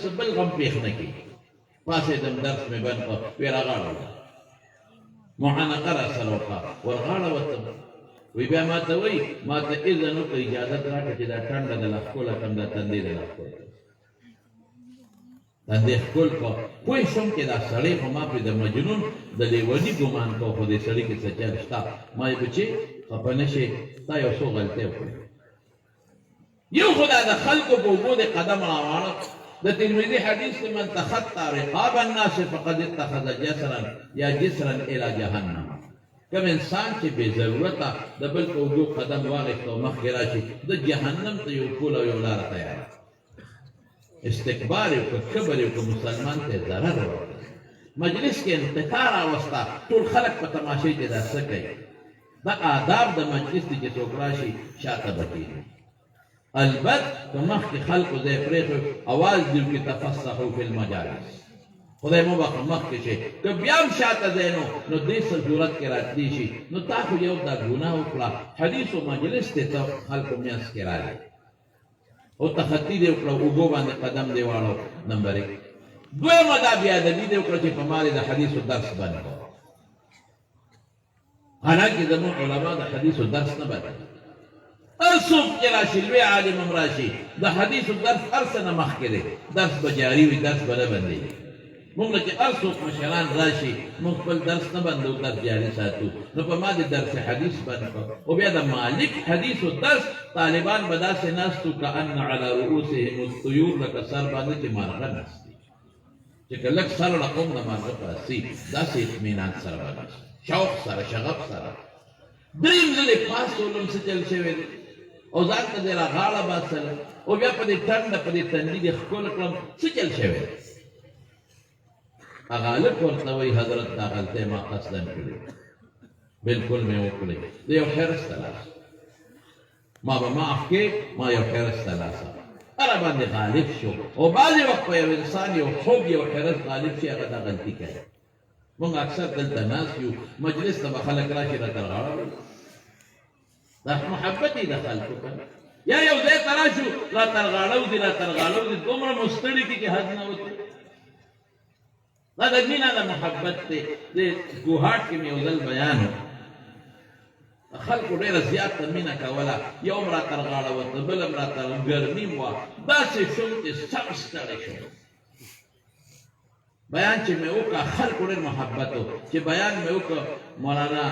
څه بل غم پېښ نه کړي. پاڅېدم درس مې بند کړ، ویې راغاړه وکړه، معانقه راسره وکړه، ورغاړه وتم. وی بیا ما ته وایي ما ته اذن وکړه، اجازت راکړه چې دا ټنډه د لښکو لکم دا تندې د لښکو تندې ښکل کړه. پوه شوم چې دا سړی خو ما پرې د مجنون د لیوني ګمان کو، خو دې سړي کې څه چل شته. ما یې بچې خفه نه شې، تا یو څو غلطۍ وکړې. یو خو دا د خلکو په اوبو د قدم راواړه. د ترمذي حدیث کې من تخطى رقاب الناس فقد اتخذ جسرا یا جسرا الى جهنم. کوم انسان چې بې ضرورته د بل په اوږو قدم واخیست او مخکې راشي، د جهنم ته یو پول او یو لاره تیاره. استکبار یې وکړه، کبر یې وکړه، مسلمان ته یې ضرر ورکړه. مجلس کې انقطاع راوسته، ټول خلک په تماشې کې دا څه کوي. دا آداب د مجلس دي چې څوک راشي شاته به کېږي. البت که مخکې خلکو ځای پرېښود اواز دې وکړي تفسحوا فی المجالس، خدای مو بخښه مخکې شي. که بیا هم شاته ځای نو دې څه ضرورت کې راتلی شي. نو تا خو یو دا ګناه وکړه، حدیث و مجلس دی ته خلکو منځ کې راغی او تخطي دې وکړه، اوږو باندې قدم دې واړو. نمبر 1. دویمه دا بې ادبي دې وکړه چې په ما دې د حدیثو درس بند کړ. حالانکې زموږ علما د حدیثو درس نه بدلوي. هر څوک چې راشي، لوی عالم هم راشي، د حدیثو درس هر څه نه مخکې دی، درس به جاري وي، درس به نه بندېږي. موږ له چې هر څوک مشران راشي، موږ خپل درس نه بندو، درس جاري ساتو. نو په ما دې درس حدیث بند کړ. او بیا د مالک حدیثو درس طالبان به داسې ناست وو کأن علی رؤوسهم الطیور، لکه سر باندې چې مارغه ناست دي، چې که لږ سر رقم د مارغه پاسي، داسې اطمینان سره به ناست، شوق سره، شغف سره. درېیم ځلې پاڅولم، څه چل شوی دی، او ځان ته دې راغاړه باسله، او بیا په دې ټنډه په دې تندي دې ښکل کړم، څه چل شوی دی. هغه هلک ورته وایي حضرت دا غلطۍ ما قصدا کړې، بلکل مې وکړې، د یو حرص ته لاس ما به معاف کې، ما یو حرص ته لاسه هره باندې غالب شو. او بعضې وخت په یو انسان یو خوب یو حرص غالب شي، هغه دا غلطي کوي. موږ اکثر دلته ناست یو، مجلس ته به خلک راشي راته رغاړه، دا محبت یې د خلکو کنه. یا یو ځای ته راشو راته رغاړو دي، راته رغاړو دي، دومره مو ستړي کړي چې حد نه وتو. دا د مینه د محبت دی. د ګوهاټ کې مې یو ځل بیان و، خلکو ډېره زیاته مینه کوله، یو هم راته رغاړه وته، بل هم راته ګرمي م وه، داسې شوم چې سم ستړی شوم. بیان چې مې وکړه، خلکو ډېر محبت و. چې بیان مې وکړه، مولانا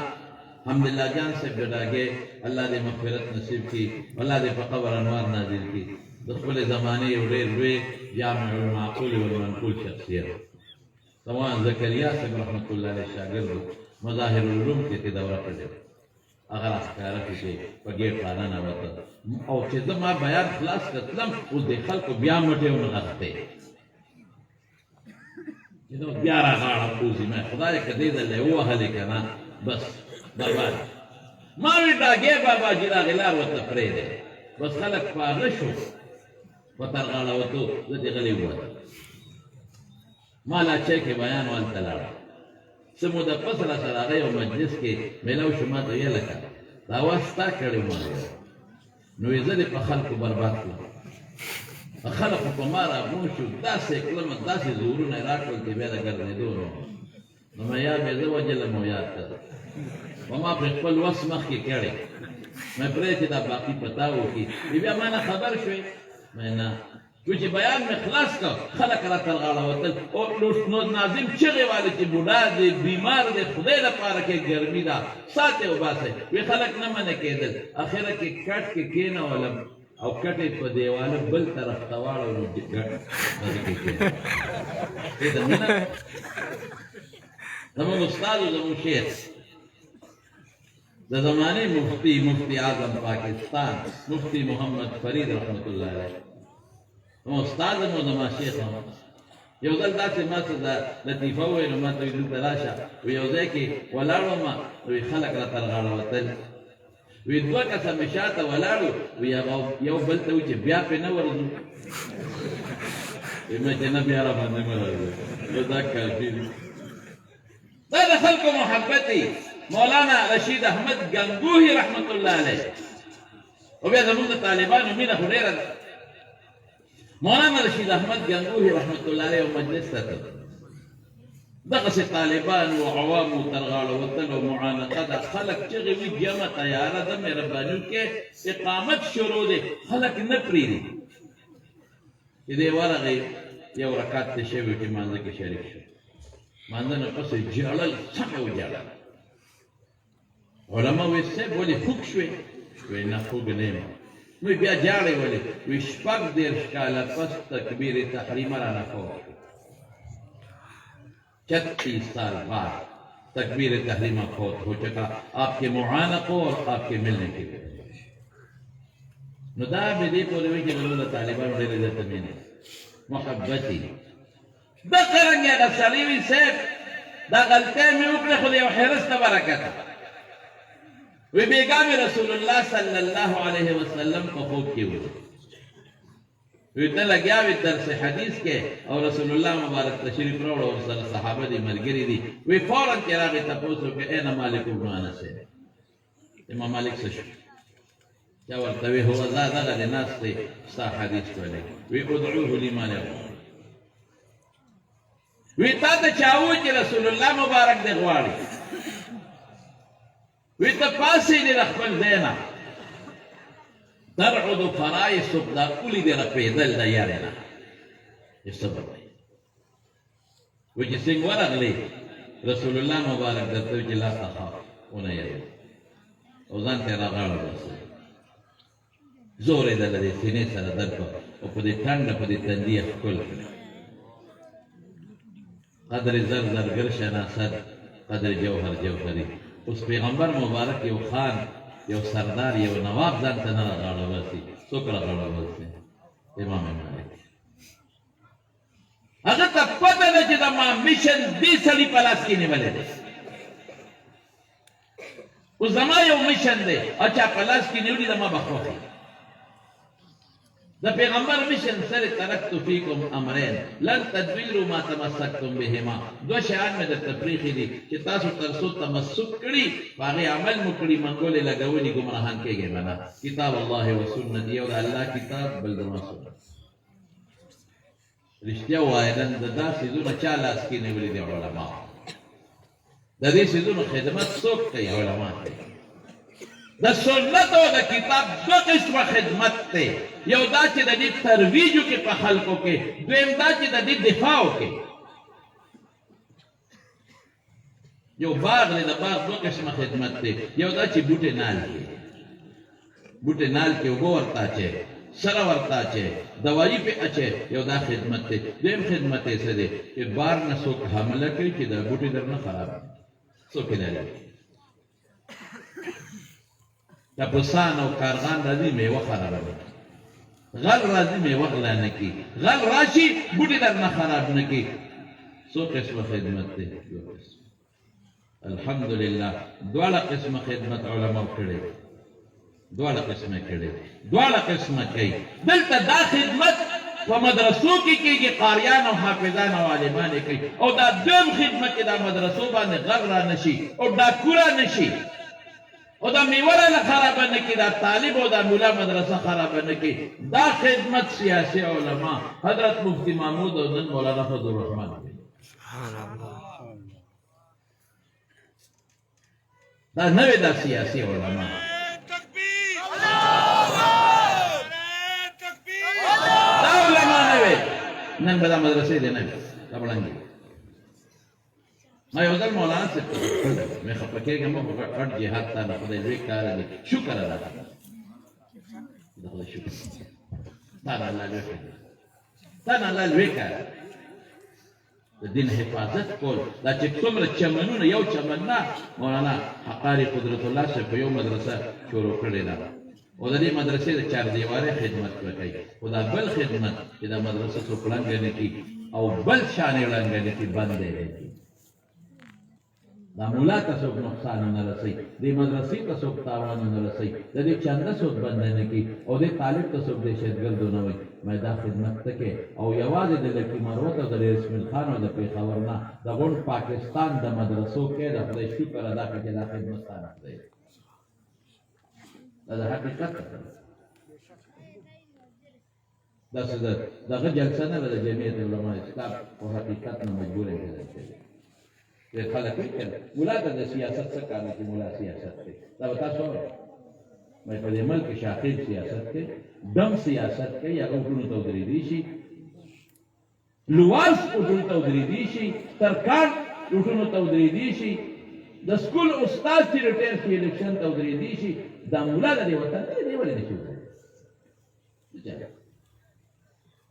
حمدالله جان صاحب ډډاګی، الله دې مغفرت نصیب کړي، الله دې په قبر انوار نازل کړي. د خپلې زمانې یو ډېر لوی جامع المعقول والمنقول شخصیت، سمان زکریا صاحب رحمت الله علیه شاګرد و، مظاهر العلوم کې ترې دوره کړې وه. هغه راښکاره کړي چې په ګېټ راننوته، او چې زه ما بیان خلاص کړ تلم، اوس د خلکو بیا مټې ونغښتې، چې نو بیا راغاړه پوځي. مې خدای که دې ځل یې ووهلې که نه بس برباد. ما وی ډاګې بابا چې راغی لار ورته پرېږدی، بس خلک پاغه شو په ترغاړه وتو، زه دې غلی ووتم. ما لاچی کې بیان والته لاړم، څه موده پس راسره هغه یو مجلس کې میلاو شو، ما ته ویې لکه دا اواز ستا کړی ما نو یې زه دې په خلکو برباد کړم. خلکو په ما راغون شو، داسې کړمه، داسې زورونه یې راکړل چې بیا د ګرځېدو نو مې یا مې زه وجلم او یاد کړم. و ما پرې خپل وس مخکې کړی، مې پرې چې دا باقي پتا وکړي. بیا ما نه خبر شوې، مې نه جو چې بیان مې خلاص کړ، خلک راته رغاړه وتل، نو ناظم چغې والې چې بوډا دی، بیمار دی، خدای لپاره کې ګرمي ده، ساتې وباسئ. وی خلک نه منع کېدل. اخره کې کټ کې کېنولم او کټ یې په دیواله بل طرف ته واړو، نو ګټ دې مینه زموږ استاد و زموږ شیخ د زمانې مفتی اعظم پاکستان مفتی محمد فرید رحمت الله علیه، نو استاد مو زما شیخ هم یو ځل داسې ما څه لطیفه وویل، نو ما ته ویل دلته راشه، وی یو ځای کې ولاړ ومه، وی خلک راته رغاړه وتل، وی دوه کسه مې شاته ولاړو، وی هغه یو بل ته وی چې بیا پرې نه ورځو، وی مې چې نه بیا راباندې مه راځو، نو دا کافي دي. دا د خلکو محبت دی. مولانا رشید احمد گنگوهی رحمت الله علیه، او بیا زموږ د طالبانو مینه خو ډېره ده. مولانا رشید احمد گنگوهی رحمت الله علیه مجلس ته دغسې طالبان و عوام و تر غاړه وتل او معانقه ده خلک چغې وي جمع تیاره ده مهرباني وکړئ اقامت شروع دی خلک نه پرېږدي چې دی ورغی یو رکعت ته شوي چې مانځه کې شریک شو مانځه نه پسې ژړل سمې وژړل علما وایي صاحب ولې خوږ شوې وایي نه خوږ نه یم نو بیا جاړې ولې وایي شپږ دېرش کاله پس تکبیر تحریمه رانه فوت شو 36 साल बाद तकबीर तहरीमा फौत हो चुका आपके मुआनकों और आपके मिलने के लिए नुदा बेदी पोले के बलूला तालिबान उड़े ले जाते मैंने मोहब्बती बकरंगे का सलीमी से दा गलते में ऊपर खुदे वहरस तबरकत वे बेगाम रसूलुल्लाह सल्लल्लाहु अलैहि वसल्लम को खूब की हुई ویته لګیا وي درس حدیث کې او رسول الله مبارک تشریف راوړ او سره صحابه دي ملګري دي وی فورا کې راغی تاسو کې اين مالک بن انس امام مالک څه شو دا ورته وی هو زاده د ناس ته ستا حدیث کوي وی ادعوه لمالک وی تا ته چاوي چې رسول الله مبارک دې غواړي وی ته پاسې دې خپل دینا ترعد فرائصك دا قولي دي رقبيدل دا يارينا يستبر بي وجي سنگ ورغلي رسول الله مبارك دا توجي لا تخاف ونا يرين وزان تيرا غالا رسول زوري دا لدي سيني سر درکو وپدي تند پدي تندية كل قدر زر زر گرشنا صد قدر جوهر جوهري اس پیغمبر مبارک یو خان یو سردار یو نواب ځان ته نه راغاړه ورسي څوک راغاړه ورسي امام مالک هغه ته پته ده چې د ما میشن دې سړي په لاس کې نیولی دی اوس زما یو میشن دی او چا په لاس کې نیولي زما به خوښي د پیغمبر میشن سره ترکت فیکم امرین لن تدبیروا ما تمسکتم بهما دو شیان مې درته پرېښي دي چې تاسو تر څو تمسک کړي په هغې عمل مو کړي منګولې لګولي ګمراهان کېږئ به نه کتاب الله و سنت یو د الله کتاب بل زما سنت رښتیا ووایه نن د دا څیزونه چا لاس کې نیولي دي علما د دې څیزونو خدمت څوک کوي علما کوي د سنت او د کتاب دو قسمه خدمت دی یو دا چې د دې ترویج وکړي په خلکو کې دویم دا چې د دې دفاع وکړي یو باغ دی د باغ دو قسمه خدمت دی یو دا چې بوټې نال کړي بوټې نال کې اوبه ورته اچوي سره ورته اچوي دوایي پې اچوي یو دا خدمت دی دویم خدمت یې څه دی چې بار نه څوک حمله کوي چې دا بوټې در نه خراب څوک یې نه لري دا پسان او کارغان راځي میوه خرابوي غل راځي میوه غلا نه کي غل راشي بوټي در نه خراب نه کي څو قسمه خدمت دی الحمدلله دواړه قسمه خدمت علما کړي دواړه قسمه کړي دواړه قسمه کوي دلته دا خدمت په مدرسو کې کېږي قاریان او حافظان او عالمان یې کوي او دا دویم خدمت چې دا مدرسو باندې غل را نشي او ډاکو را نشي او دا میوره له خرابه نه کړي دا طالب او دا مولا مدرسه خرابه نه کړي دا خدمت سیاسي علما حضرت مفتی محمود او نن مولانا فضل الرحمن دا نوې دا سیاسي علما دا علما نوې نن به دا مدرسې دی نه دا بلنګي ما یو ځل مولانا صاحب مې خفه کېږم په غټ جهاد ته نه خدای لوی کار دی شکر ادا کړه د خدای شکر دا د الله لوی کار دا د الله لوی کار د دین حفاظت کول دا چې څومره چمنونه یو چمن نه مولانا حقاري قدرت الله صاحب په یو مدرسه شروع کړې ده او د دې مدرسې د چاردیوارۍ خدمت کوي خو دا بل خدمت چې دا مدرسه څوک ړنګه نه کړي او بل شان یې ړنګه نه کړي بند دی دا مولا ته څوک نقصان نه رسوي دې مدرسې ته څوک تاوان نه رسوي د دې چنده څوک بند نه کوي او دې طالب ته څوک دهشتګرد نه وایي ما دا خدمت ته کوې او یوازې د لکي مروت او د اسماعیل خان او د پېښور نه د غونډ پاکستان د مدرسو کې د خدای شکر ادا کړه چې دا خدمت ستا نه دی دا د حقیقت داسې دغه جلسه نه ده د جمعیت علما اسلام په حقیقت نه مجبور کېدل کېږي ډېر خلک وایي که ملا ته د سیاست څه کار دی چې ملا سیاست کوي دا به تاسو واورئ په دې ملک کې شاقب سیاست کوي دم سیاست کوي هغه وټونو ته ودرېدی شي لواس وټونو ته ودرېدی شي ترکان وټونو ته ودرېدی شي د سکول استاد چې ریټایر شي الیکشن ته ودرېدی شي دا ملا د دې وطن دی دی ولې نشي ودرېدی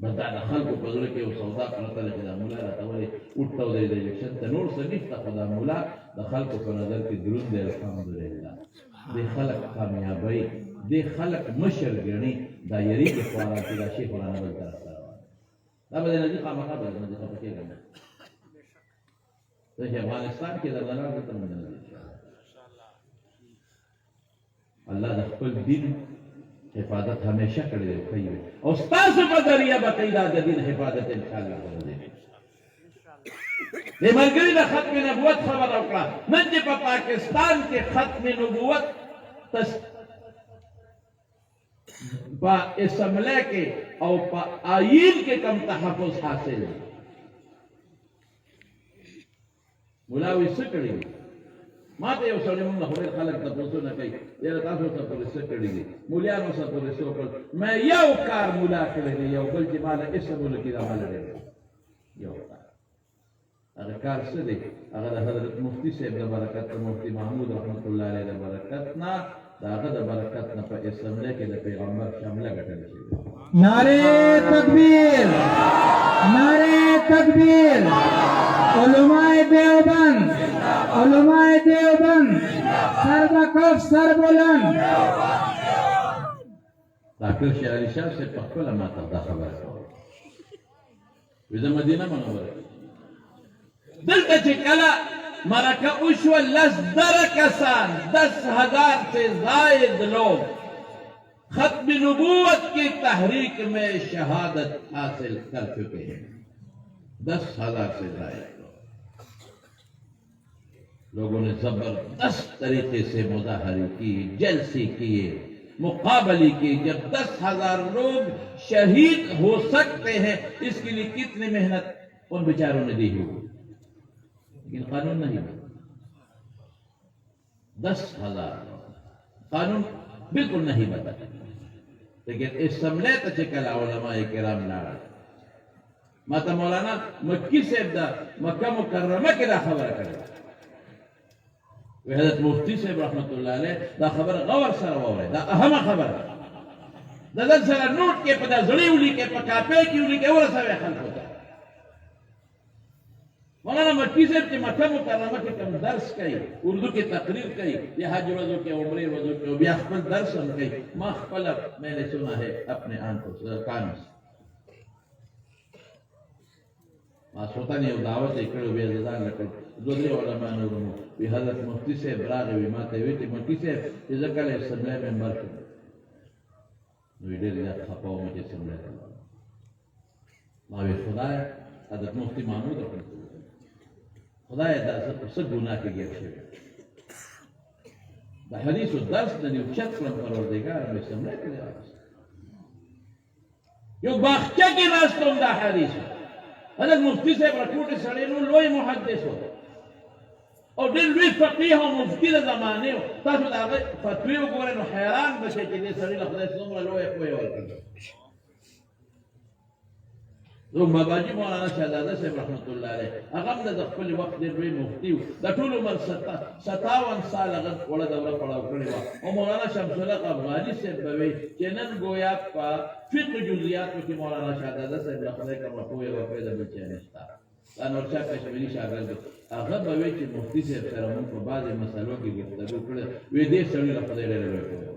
بس دا د خلکو په زړه کې یو سودا پرته ده چې دا ملا راته ولې وټ ته ودرېد الیکشن ته نور څه نشته خو دا ملا د خلکو په نظر کې دروند دی الحمدلله دې خلک کامیابۍ دې خلک مشر ګڼي دا یریږي خوارا چې دا شي قرآن بل طرف ته روان دا به د نجي خامخا به نجي خفه کېږم ته چې افغانستان کې د زنانو ته نه ځي الله د خپل دین حفاظت ہمیشہ کړی دی کوي او تاسو په ذریعہ به قیدا د دین حفاظت ان شاء الله کوي د مرګري د ختم نبوت خبر وکړه نن چې په پاکستان کې ختم نبوت په اسمبلی کې او په آئین کې کم تحفظ حاصل دی مولاوی څه کړی ما ته یو سړی مونږ خو ډېر خلک تپوسونه کوي یاره تاسو څه پورې څه کړي دي مولیانو څه پورې څه وکړل ما یو کار مولا کړی دی یو بل چې ماله اسم ولکي دا ماله دی یو کار هغه کار څه دی هغه د حضرت مفتی صاحب د برکت مفتی محمود رحمت الله علیه د برکت نه د هغه د برکت نه په اسمبلی کې د پیغمبر شامله ګټل شوې نعرے تکبیر نعرے تکبیر علماء دیوبند سر بکف سر بلند ډاکټر شیر علي شاه صاحب په خپله ما ته دا خبره کوله وي د مدینه منوره دلته چې کله مرکه وشوه 10,000 کسان 10,000 سے زائد لوگ ختم نبوت کی تحریک میں شہادت حاصل کر چکے ہیں 10,000 سے زائد لوگوں نے زبردست طریقے سے مظاہرے کی جلسے کیے مقابلے کی جب 10,000 لوگ شہید ہو سکتے ہیں اس کے لیے کتنی محنت ان بیچاروں نے دی ہوئی لیکن قانون نہیں بنا 10,000 قانون بالکل نہیں بتا لیکن اسمبلی ته چې کله علماء کرام لاړل ماته مولانا مکی صاحب دا مکه مکرمه کې دا خبره کړې حضرت مفتی صاحب رحمت الله علیه دا خبر غور سره واوري دا اهمه خبره دا ځل سره نوٹ کې په دا زړی ولي کې په کاپې کې ولي کې ورسوي خلکو ته مولانا مکی صاحب چې مکه مکرمه کې کوم درس کوي اردو کې تقریر کوي یا حج ورځو کې عمرې ورځو کې بیا خپل درس هم کوي ما خپل میں نے سنا ہے اپنے آنکھوں سے کانوں سے ما سوتانی یو دعوت یې کړی بیا ځان لکه دوه درې علما نور مو وي حضرت مفتی صاحب راغی وي ما ته ویل چې مفتی صاحب چې زه کله اسمبلی ممبر شوم نو یې ډېر زیات خفه وم چې اسمبلی ته ما ویل خدایه حضرت مفتی محمود رحمت الله خدایه دا زه په څه ګناه کې ګیر شوی د حدیثو درس نه دې اوچت کړم پروردګار مې اسمبلی کې راوست یو باغچه کې ناست وم دا حدیث حضرت مفتی صاحب راکوټه سړی نو لوی محدث و او ډېر لوی فقیه او مفتی د زمانې و تاسو د هغه فتوی وګورئ نو حیران به شئ چې دې سړي له خدای څومره لویه پوهه ورکړه زموږ باباجي مولانا شهزاده صاحب رحمت الله علیه هغه هم د خپل وخت ډېر لوی مفتی و د ټول عمر 57 سال هغه وړه دوره پړاو کړې وه او مولانا شمس الحق افغاني صاحب به وایي چې نن گویا په فقه جزئیاتو کې مولانا شهزاده صاحب له خدای کومه پوهه ورکړې ده بل چا نشته دا نورشاه کشمیري شاګرد هغه به وایي چې مفتی صاحب سره موږ په بعضې مسلو کې گفتګو کړې وی دې سړي له خدای ډېره لویه پوهه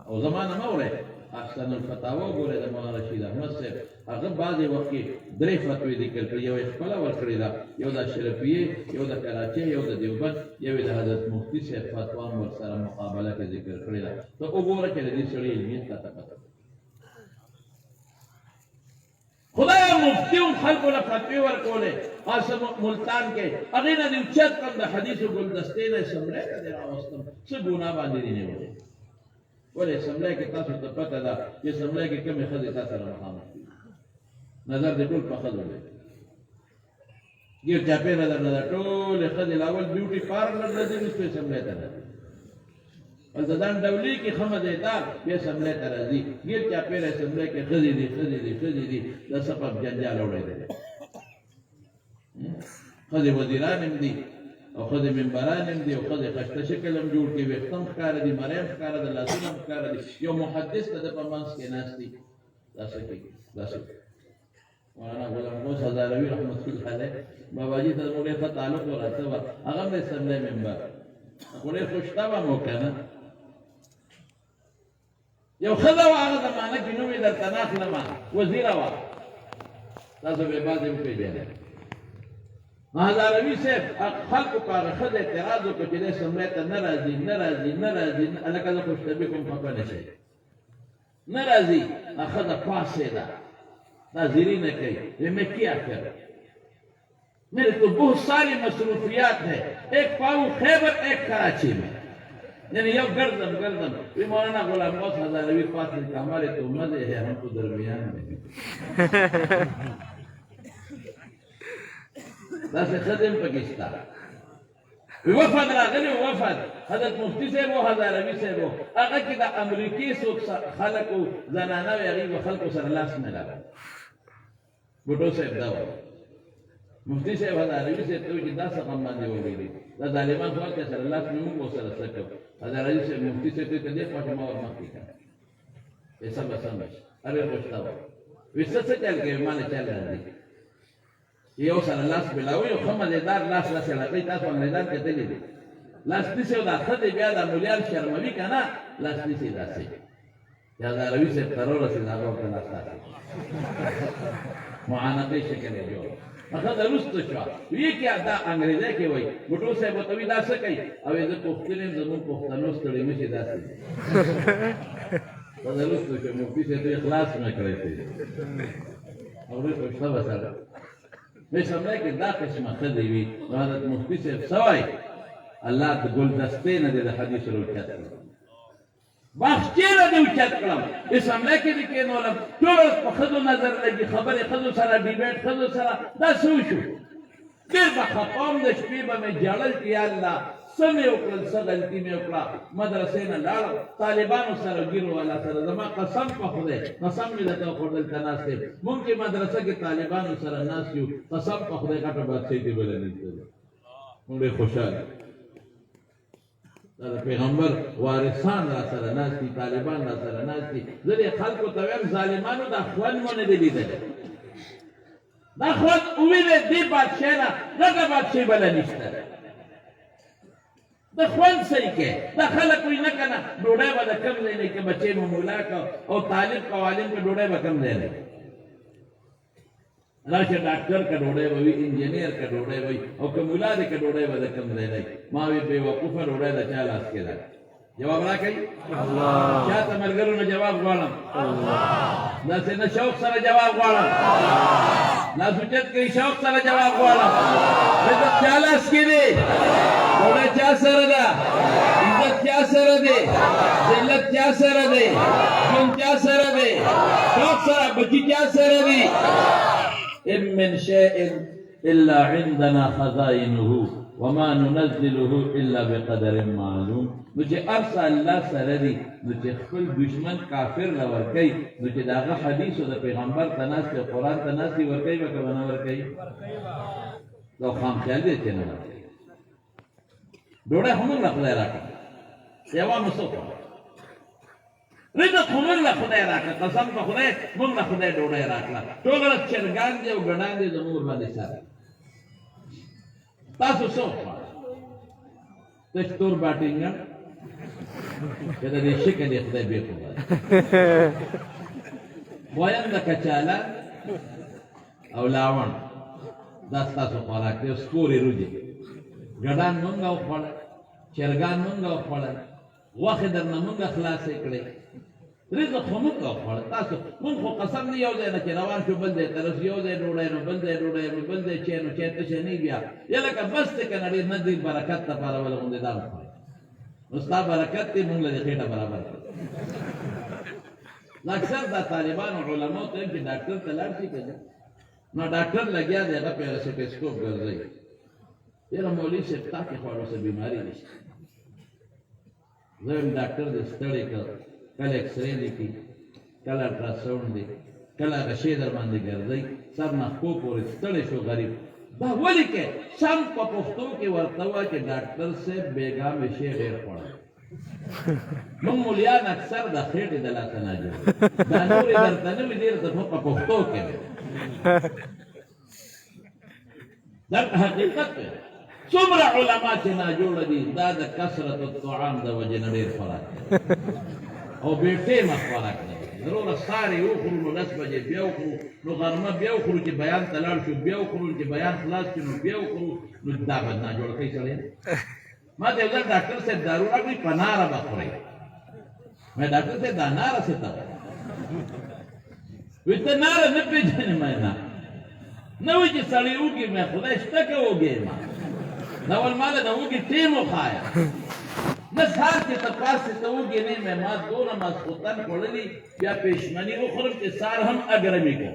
او زمانه مه وړئ احسن الفتاوا ګورئ د مولانا رشید احمد صاحب هغه بعضې وخت کې 3 فتوې ذکر کړي یو یې خپله ورکړې ده یو د اشرفیې یو د کراچۍ یو د دیوبند یو د حضرت مفتی صاحب فتوا هم ورسره مقابله کې ذکر کړې ده ته وګوره چې د دې سړي علمیت ته پته خدایا مفتی هم خلکو له فتوې ورکولې خاصه ملتان کې هغې نه دې اوچت کړم د حدیثو ګلدستې نه اسمبلی ته دې راوستم څه ګناه باندې دې نیولې ولې اسمبلی کې تاسو ته پته ده چې اسمبلی کې کومې ښځې تا سره مخامخ دي نظر دې ټول په ښځو دی ګیر چاپېره درنه ده ټولې ښځې له اول بیوټي پارلر نه ځي وروسته اسمبلی ته راځي هلته ځان ډولي کې ښه مزېدار بیا اسمبلی ته راځي ګیر چاپېره اسمبلی کې ښځې دي ښځې دي ښځې دي د سبب جنجال اورېدلی ښځې وزیران هم دي او ښځې ممبران هم دي او ښځې خشته شکل هم جوړ کړي ویښته هم ښکاره دي مرۍ هم ښکاره ده لاسونه هم ښکاره دي یو محدث ته د په منځ کې ناست دي دا څه کېږي دا څه مولانا غلام غوث هزاروي رحمت الله علیه باباجي ته زموږ ډېر ښه تعلق ورته وه هغه هم د اسمبلی ممبر خو ډېر خوشطبعه مو که نه یو ښځه وه هغه زمانه کې نوم یې درته نه اخلمه وزیره وه تاسو به یې بعضې وپېژنئ هزاروي صاحب خلکو په هغه ښځه اعتراض وکړ چې دی اسمبلی ته نه راځي نه راځي نه راځي هلکه زه خوشطبي کوم خفه نه شئ نه راځي ښځه پاڅېده حاضری نہ کہی میں کیا کروں میرے تو بہت ساری مصروفیات ہے ایک پاؤں خیبر ایک کراچی میں یعنی یو گردم یہ مولانا غلام غوث ہزاروی فاصل کا ہمارے تو مزے ہے ہم تو درمیان میں داسې خدم پاکستان وفد راغلی وفد حضرت مفتی صاحب او هزاروي صاحب هغه کې د امریکې څوک خلکو زنانه وي هغوی به خلکو سره لاس میلاوه بوټو صاحب دا وایي مفتی صاحب هزاروي صاحب ته وایي چې دا څه غم باندې وویلي دا ظالمان خو هر چا سره لاس مې موږ ورسره څه کوو هزاروي صاحب مفتی صاحب ته دې خوا چې ما ور مخکې کړه چې سمه سمه شي هر یو خوشته وایي وایي څه چل کوي ما نه چل راځي یو سره لاس ملاوي او ښه مزېدار لاس یې لګوي تاسو انګریزان کتلي دي لاس نیسي او دا ښځې بیا دا مولیان شرموي که نه لاس نیسي داسې چې هزاروي صاحب ته راورسېد هغه ورته لاس داسې معانقې شکل یې جوړ ښځه وروسته شوه ویې کیا دا انګریزی کې وایي بوټو صاحب ورته وایي دا څه کوي او زه پوښتنې یم زموږ پښتنو ستړي مه شي داسې ښځه وروسته شوه مفتي صاحب ته اخلاص نه کړی او دوی خوشته به سره په اسمبلی کې دا قسمه ښځې وي نو حضرت مفتي صاحب څه وایي الله د ګلدستې نه دې د حدیث راوچت کړم باغچې نه دې اوچت کړم اسمبلی کې دې کېنولم ټول ورځ په ښځو نظر لګي خبرې ښځو سره ډیبېټ ښځو سره دا څه وشو ډېر به خفه وم د شپې به مې ژړل چې یا الله څه مې وکړل څه غلطي مې وکړه مدرسې نه لاړم طالبانو سره ګیرو والا سره زما قسم په خدای قسم مې درته وخوړ دلته ناست یم مونږ چې مدرسه کې طالبانو سره ناست یو قسم په خدای غټه بادشاهي دې بله نشته مونږ ډېر خوشحاله دا د پیغمبر وارثان را سره ناست دي طالبان را سره ناست دي زه دې خلکو ته وایم ظالمانو دا خوند مو نه دی لیدلی دا خوند ووینې دې بادشاهۍ نه غټه بادشاهي بله نشته د خوند صحیح کې دا خلک وایي نه که نه ډوډۍ به د کم ځای نه که بچې مو مولا که او طالب که عالم که ډوډۍ به کم ځای نه راشه ډاکټر که ډوډۍ به وي انجینیر که ډوډۍ به وي او که مولا دی که ډوډۍ به د کم ځای نه ما وي بېوقوفه ډوډۍ د چا لاس کې ده جواب راکوي چا ته ملګرو نه جواب غواړم داسې نه شوق سره جواب غواړم لاس اوچت کړئ شوق سره جواب غواړم عزت چا لاس کې دی ډوډۍ چا سره ده عزت چا سره دی ذلت چا سره دی ژوند چا سره دی شوق سره بچي چا سره دي ان من شيء الا عندنا خزائنه وما ننزله الا بقدر معلوم نو چې ارسه الله سره دي نو چې خپل دشمن کافر له ورکوي نو چې د هغه حدیثو د پیغمبر ته ناستې او قرآن ته ناستې ورکوي به که به نه ورکوي دا خام خیال دی چې نه ورکوي ډوډۍ خو موږ له خدای راکړه یوانو څه وکړه رزق خو موږ له خدای راکړه قسم په خدای موږ له خدای ډوډۍ راکړه ټول ورځ چرګان دي او ګډان دي زموږ باندې سره تاسو څه وکړه تش تور باټینګن که د دې شکل یې خدای بې خدای وایم د کچاله او لاوڼ دا ستاسو خوراک دی ستورې روجې ګډان مونږ وخوړل چرګان مونږ وخوړل غوښې درنه مونږ خلاصې کړې رزق خو مونږ وخوړل تاسو مونږ خو قسم نه یو ځای نه چې روان شو بل ځای ته رسو یو ځای ډوډۍ نو بل ځای ډوډۍ نو بل ځای چای نو چای تشه نه بیا یا لکه بس دی که نه ډېر نه دی برکت دپاره ولې غوندې دا وخوړل نو ستا برکت دی مونږ له دې خېټه برابر کړه اکثر دا طالبان او علماء ته چې ډاکټر ته لاړ شي کنه نو ډاکټر لګیا دی هغه په سټیسکوپ ګرځي یره مولوی صاحب تا کې خو څه بیماری نشته زم ډاکټر دې ستړي کړ کله ایکس رے لیکي کله الټراساوند دی کله غشي در باندې ګرځي سر نه خو پورې ستړي شو غریب دا ولي کې سم په پښتو کې ورته وایي چې ډاکټر صاحب بیګا مې شي ډېر پړ مونږ مولیان اکثر د خېټې د لاسه نه جوړ دا نورې درته نه وي ډېر د په پښتو کې دا حقیقت دی څومره علما چې ناجوړه دي دا د کثرت الطعام د وجې نه ډېر فرق دی او بې ټیمه خوراک دی ضروره سارې وخورو نو 10 بجې بیا وخورو نو غرمه بیا وخورو چې بیان ته لاړ شو بیا وخورو چې بیان خلاص شو نو بیا وخورو نو دا به ناجوړه کوي سړی ما ته یو ځل ډاکټر صاحب دارو راکړي په ناره به خورئ مې ډاکټر صاحب دا ناره څه ته وایي ته ناره نه پېژنې مې نه وایي چې سړی وږي مې خدای شته که وږی ما دا ول ماله د وږي ټیم وښایه نه سهار چې ته پاسې ته وږي نه مې ما دونه ماسخوتن خوړلي بیا پېشمني وخورم چې سهار هم اګرمي کو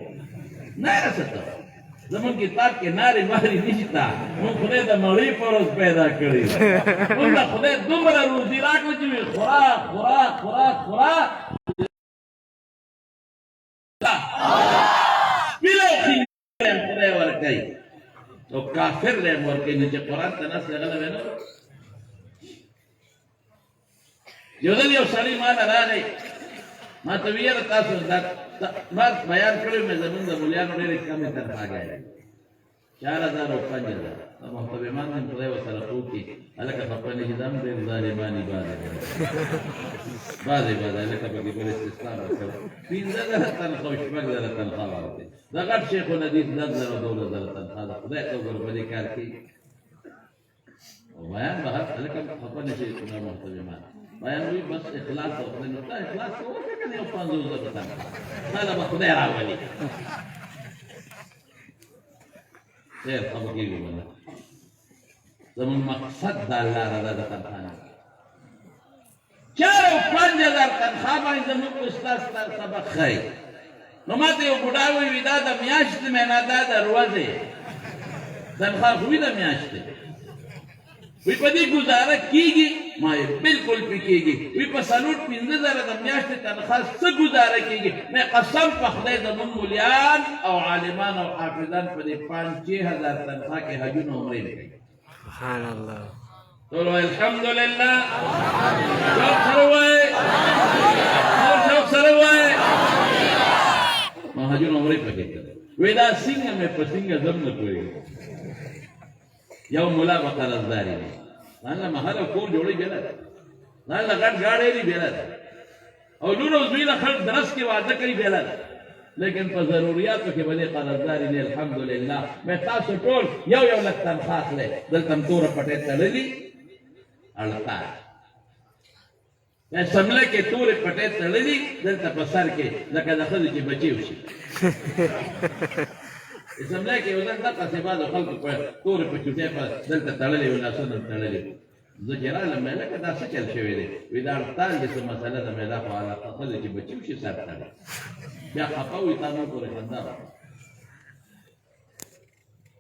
ناره څه ته زمون کتاب کې نارې مارې نشته مونږ خدای د مړۍ په ورځ پیدا کړي مونږ ته خدای دومره روزي راکړه چې وي خوراک خوراک خوراک خوراک سپیلو خینګ خدای ورکوي او کافر له هم ورکوي نه چې قرآن ته ناست هغه نه وینو یو ځل یو سړی ما ته راغی ما ته ویل تاسو دا ما بیان کړی مې زمونږ د مولیانو ډېرې کمې تنخواګانې 4000 او 5000 دا محترمان هم خدای ورسره وکړي هلکه خفه نه شي دا هم ډېر ظالمانې بعضې هلکه پکې بل استثنا ورکړ 15000 تنخوا او 6000 تنخوا ورکړي دا غټ شیخ الحدیث 10000 او 12000 تنخوا ده خدای ته وګوره په دې کار کې او بیان به هلکه خفه نه شي محترمان بیان وی بس اخلاص او خدای نو اخلاص کوو که نه یو 50000 تنخوا دا به خدای راولي خیر خبر کېږي بله زمونږ مقصد د الله رضا د تنخوا نه 4 او 5000 تنخوا باندې زمونږ استاد ستاسو سبق ښایي نو ما ته یو بوډا وایي دا د میاشتې مې نه دا د ورځې تنخوا خو وي د میاشتې وی په دې ګزاره کېږي ما یې بلکل پې کېږي وی په 4-5 د میاشتې تنخوا څه ګزاره کېږي مې قسم په خدای زمونږ مولیان او عالمان او حافظان په دې 5-6 تنخوا کې حجونه عمرې نه کوي سبحان الله ټول وایي الحمدلله شوق سره وایي شوق سره وایي ما حجونه عمرې پکې کوي وی دا څنګه مې په څنګه زم نه پوهېږم یو مولا به قرضداري دی ځان له محل او کور جوړوي بېله ده ځان له غټ ګاډی دي بېله ده او لور او زوی له خلک درس کې واده کوي بېله ده لیکن په ضروریاتو کې به دې قرضداري دی الحمدلله مې تاسو ټول یو لک تنخوا اخلی دلته م توره پټۍ تړلي 48 سمله کې تورې پټۍ تړلي دلته په سر کې لکه د ښځې چې بچي وشي اسمبلی کې یو ځل دقسې بعضو خلکو په تورې په چوټۍ په دلته تړلې وي لاسونه م تړلي زه چې رالم مې لکه دا څه چل شوی دی وي دا 48 دې څه مسله ده مې دا خو علاقه ښځې چې بچي وشي سر تړي بیا خفه وي تا ما پورې خندا راغله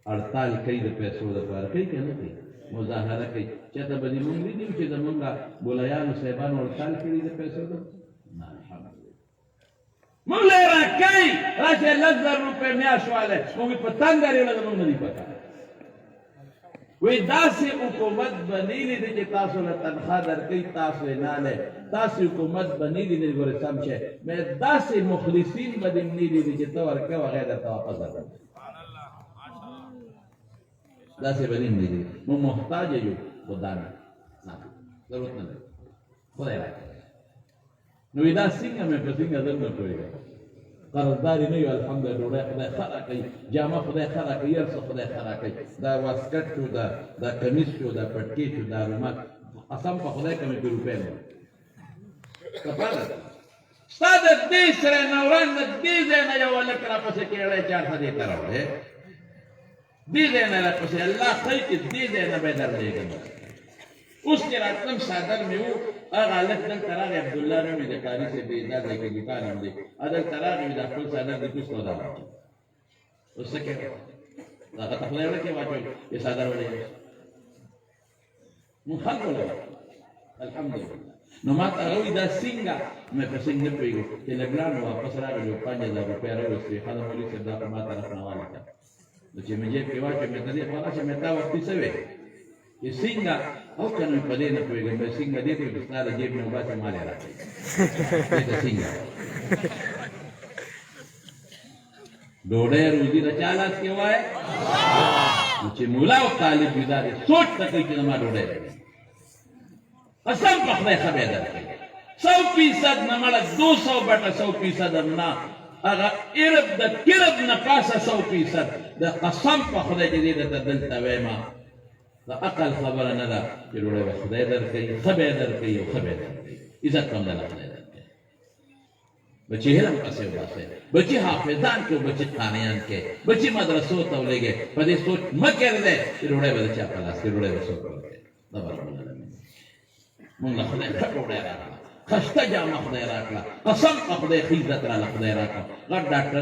48 کوي د پیسو دپاره کوي که نه کوي مظاهره کوي چاته به دې مونږ لیدي چې زمونږ بولایانو صاحبانو 48 کړي د پیسو ده نه الحمدلله مونږ له یې راکوي راشئ 10,000 روپۍ میاشت والی مونږ په تنګ اړېوله زمونږ نه دي پکار وی داسې حکومت به نه لیدي چې تاسو له تنخوا درکوي تاسو یې نه لې داسې حکومت به نه لیدي ګورې سم شی مې داسې مخلصین به دې نه لیدي چې ته ورکوې هغه یې درته واپس درکوي داسې به نه لیدي مونږ محتاجه یو خو دا نه ضرورت نه لري خدای راکوي نو دا څنګه مې په څنګه زر نه پوهېږم قرضداري نه یو الحمدلله ډوډۍ خدای ښه راکوي جامه خدای ښه راکوي هر څه خدای ښه راکوي دا واسکټ شو دا کمیس شو دا پټکي شو دا رومال قسم په خدای که مې پې روپۍ نه کفاره ده ستا د دې سره نوران د دې ځای نه یو هلک راپسې کېړی چارته دې ته راوړې دې ځای نه راپسې الله ښایي چې دې ځای نه به یې درلېږم اوس چې راتلم څادر مې و هغه هلک دلته راغی عبدالله نوم یې د قاري صاحب دی دا ځای کې دوکان هم دی هلته راغی دا خپل څادر د کوس سودا واچوي اوس څه کوې هغه ته خدای وړه کې واچوي یې څادر ولې مونږ خلکو له الحمدلله نو ما ته هغه وایي دا څنګه مې په څنګ نه پوهېږو چې لږ لاړو واپس راغلو 5000 روپۍ راوستې خاله مولوي صاحب دا په ما طرف نه والیکه نو چې مې جیب کې واچوي مې ته دې خواله چې مې تا وختي څه وې چې څنګه او که نو په دې نه پوهېږم مې څنګه دې ته وایي چې ستا د جیب نه وباسې مال یې راکړئ دې ته څنګه ډوډۍ روزي د چا لاس کې وایي نو چې مولا او طالب وي دا دې سوچ ته کوي چې زما ډوډۍ راکړي قسم په خدای ښه به یې درکوي 100% نه مړه 200 بټه 100% هم نه هغه ارب د کرب نه پاسه 100% د قسم په خدای چې دې درته دلته وایم د عقل خبره نه ده چې ډوډۍ به خدای درکوي ښه به یې درکوي او ښه به یې درکوي عزت هم دله خدای درکوي بچې علم پسې وباسئ بچې حافظان کې بچې قاریان کې بچې مدرسو ته ولېږئ په دې سوچ مه کېږدئ چې ډوډۍ به د چا په لاس کې ډوډۍ به څوک ورکوي دا به رب العالمین مونږ له خدای ښه ډوډۍ راکړه خسته جامه خدای راکړه قسم په خدای ښه عزت راله خدای راکړه غټ ډاکټر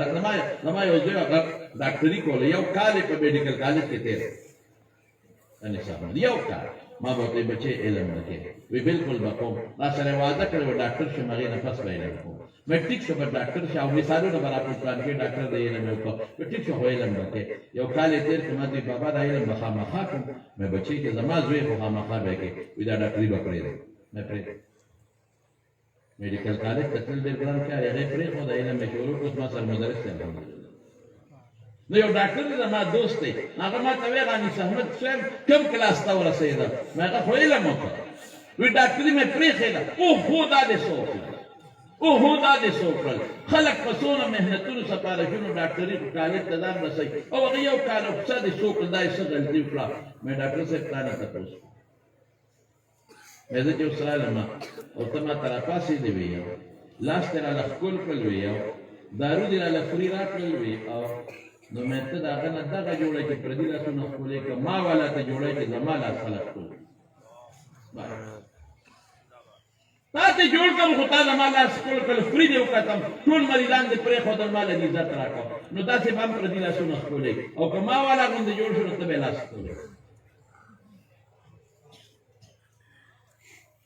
زما یو زوی هغه ډاکټري کوله یو کال یې په میډیکل کالج کې تېر انیس احمد یو کال ما به ورته بچې علم نه کوې وی بالکل به کوم ما سره یې وعده کړې وه ډاکټر شم هغې نه پس به علم کوم مې ټیک شو به ډاکټر شو او مثالونه به راپور پلان کې ډاکټر د علم یې وکړه نو ټیک شو خو علم به کوې یو کال یې تېر کړ ما دوی بابا دا علم به خامخا کوم مې بچې کې زما زوی خو خامخا به کوې وي دا ډاکټري به پرېږدم مې پرېږدم میډیکل کالج ته تلل ډېر ګران کار هغې پرېښود علم مې شروع کړ ما سره مدرس دی الحمدلله نو یو ډاکټر دی زما دوست دی هغه ما ته ویل انیس احمد صاحب کوم کلاس ته ورسېدم مې هغه خو علم وکړ وی ډاکټري مې پرېښېده اوهو دا دې څه وکړل اوهو دا دې څه وکړل خلک په څونه محنتونو سپارښتونو ډاکټري کالج ته ځان رسوي او هغه یو کال پسه دې څه وکړل دا یې څه غلطي وکړه مې ډاکټر صاحب تا نه تپوس مې زه چې اوس رالم او ته ما ته راپاڅېدې وی لاس دې راله ښکل کړل وی او دارو دې راله فري راکړل وی او نو مې ته د هغه نه دغه جوړه چې پردي لاسونه ښکلې کړه ما والا ته جوړه چې زما لاس خلک ښکل تا ته جوړ کړم خو تا زما لاس ښکل کړل فري دې وکتم ټول مریضان دې پرېښودل ما له دې عزت راکړه نو داسې به هم پردي لاسونه ښکلې او که ما والا غوندې جوړ شو نو ته به یې لاس ښکلې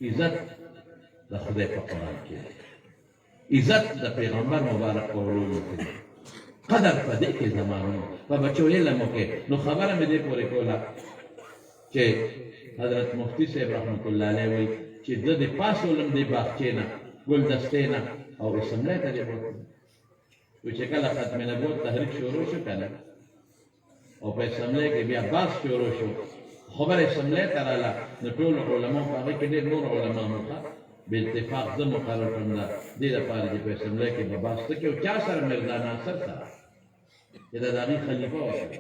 عزت د خدای په قرآن کې عزت د پیغمبر مبارک په علومو کې قدر په دې کې زمانو په بچو علم وکړې نو خبره مې دې پورې کوله چې حضرت مفتی صاحب رحمت الله علیه وایي چې زه دې پاڅولم دې باغچې نه ګلدستې نه او اسمبلی ته دې بوتلم وایي چې کله ختم نبوت تحریک شروع شو که نه او په اسمبلی کې بیا بحث شروع شو خبره اسمبلی ته راله نو ټول علما په هغې کې ډېر نور علما موخه باتفاق زه مقرر کړم د دې لپاره چې په اسمبلی کې به بحث ته کې او چا سره مرزا ناصر سره چې د هغې خلیفه وسره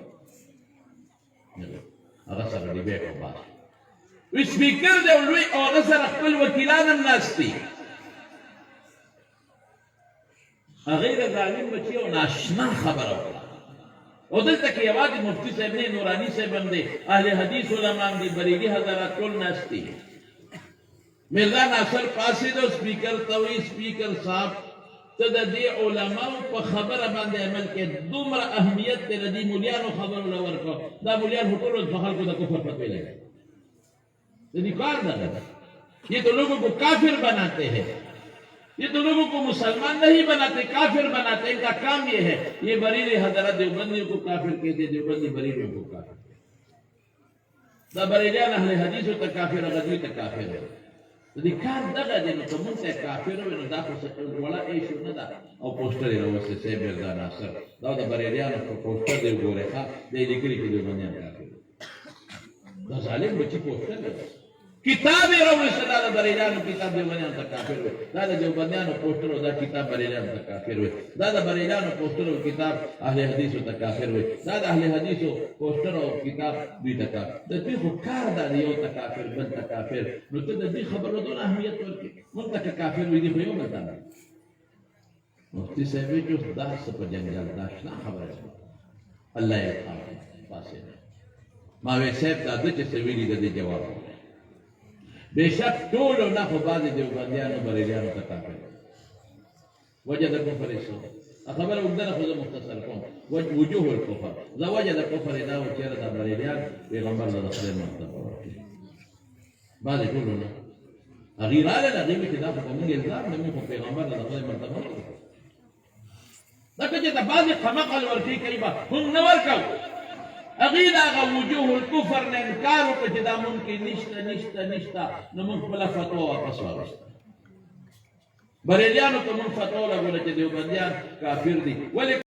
هغه سره ډیبیټ او بحث وي سپیکر دی او لوی او هغه سره خپل وکیلان هم ناست دي هغې د ظالم بچي او ناشنا خبره وکړه او دلته کې یوازې مفتي صاحب نه نوراني صاحب هم دی اهل حدیث علما هم دي بریلي حضرات ټول ناست دي مرزا ناصر پاسېد او سپیکر ته وایي سپیکر صاحب ته د دې علماو په خبره باندې عمل کې دومره اهمیت دی د دې مولیانو خبرو له ورکړه دا مولیان خو ټول په خلکو د کفر فتوی لګوي د دې کار دغه ده یہ تو لوگوں کو کافر بناتے ہیں یہ تو لوگوں کو مسلمان نہیں بناتے کافر بناتے ان کا کام یہ ہے یہ بریلی حضرات دیوبندیوں کو کافر کہتے دیوبندی بریلیوں کو کافر دا بریلیان اهل حدیثو ته کافر غدوی ته کافر ہے د دې کار دغه دی نو که مونږ ته کافر وي نو دا خو وړه ایشو نه ده او پوسټر یې راوستی صاحب مرزا ناصر دا د بریلیانو په پوسټر دی وګورئ ښه دی لیکلي چې دیوبندیان کافر دا ظالم بچي پوسټر دی کتاب یې راوستی دا د بریلیانو کتاب دیوبندیانو ته کافر وي دا د دیوبندیانو پوسټر او دا کتاب بریلیانو ته کافر وي دا د بریلیانو پوسټر او کتاب اهل حدیثو ته کافر وي دا د اهل حدیثو پوسټر او کتاب دوی ته کافر د دوی خو کار دا د یو ته کافر بل ته کافر نو ته د دې خبرو دونه اهمیت ورکړې مونږ ته که کافر وي دي خو یو بل ته نه مفتي صاحب وایي چې دا څه په جنجال دا شنه خبره ده الله یې پاسېده ما وی صاحب دا ده چې څه ویلي د دې جواب بېشک ټولو نه خو بعضې دیوبندیانو بریلیانو ته کافر وجه د کفر یې څه خبره اوږده ده خو زه مختصر کوم وجوه الکفر زه وجه د کفر یې دا و چېرې دا بریلیان پیغمبر ته د خدای مرتبه ورکړي بعضې ټولو نه هغې راغلل هغې وایي چې دا خو په مونږ الزام دی مونږ خو پیغمبر ته د خدای مرتبه ورکړو ځکه چې د بعضې قمقل ورکوي کوي به مونږ نه ورکوو هغې د هغه وجوه الکفر نه انکار وکړه چې دا ممکن نشته نو مونږ خپله فتوا واپس واخیسته بریلیانو ته مونږ فتوا لګوله چې دیوبندیان کافر دي ولې